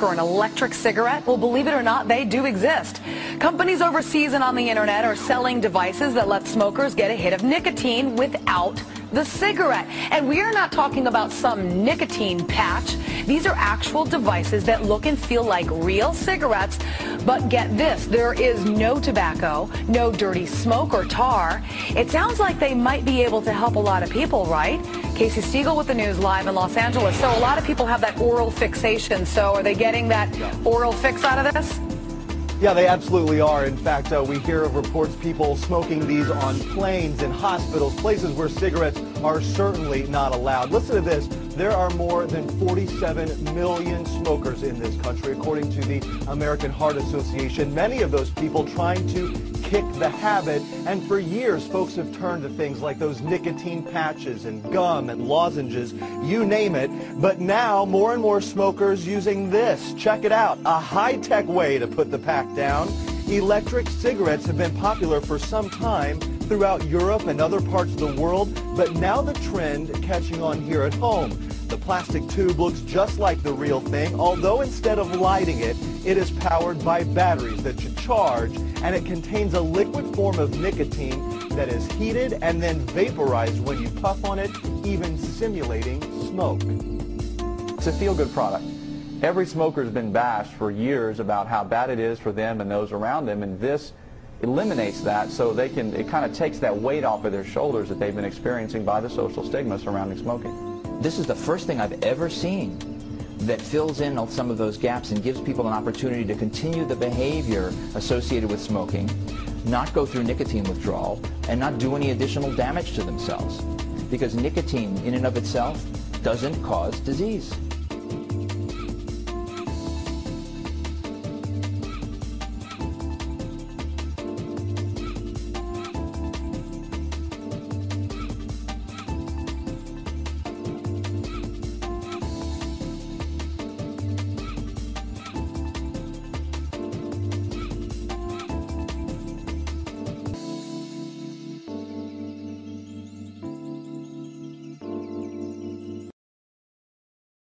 or an electric cigarette? Well, believe it or not, they do exist. Companies overseas and on the internet are selling devices that let smokers get a hit of nicotine without the cigarette. And we are not talking about some nicotine patch. These are actual devices that look and feel like real cigarettes. But get this, there is no tobacco, no dirty smoke or tar. It sounds like they might be able to help a lot of people, right? Casey Stiegel with the news live in Los Angeles. So a lot of people have that oral fixation. So are they getting that oral fix out of this? Yeah, they absolutely are. In fact, we hear of reports people smoking these on planes, in hospitals, places where cigarettes are certainly not allowed. Listen to this. There are more than 47 million smokers in this country, according to the American Heart Association. Many of those people trying to kick the habit, and for years folks have turned to things like those nicotine patches and gum and lozenges, you name it. But now more and more smokers using this. Check it out, a high-tech way to put the pack down. Electric cigarettes have been popular for some time throughout Europe and other parts of the world, but now the trend catching on here at home. The plastic tube looks just like the real thing, although instead of lighting it, it is powered by batteries that you charge, and it contains a liquid form of nicotine that is heated and then vaporized when you puff on it, even simulating smoke. It's a feel-good product. Every smoker has been bashed for years about how bad it is for them and those around them, and this eliminates that, so it kind of takes that weight off of their shoulders that they've been experiencing by the social stigma surrounding smoking. This is the first thing I've ever seen that fills in on some of those gaps and gives people an opportunity to continue the behavior associated with smoking, not go through nicotine withdrawal, and not do any additional damage to themselves. Because nicotine in and of itself doesn't cause disease.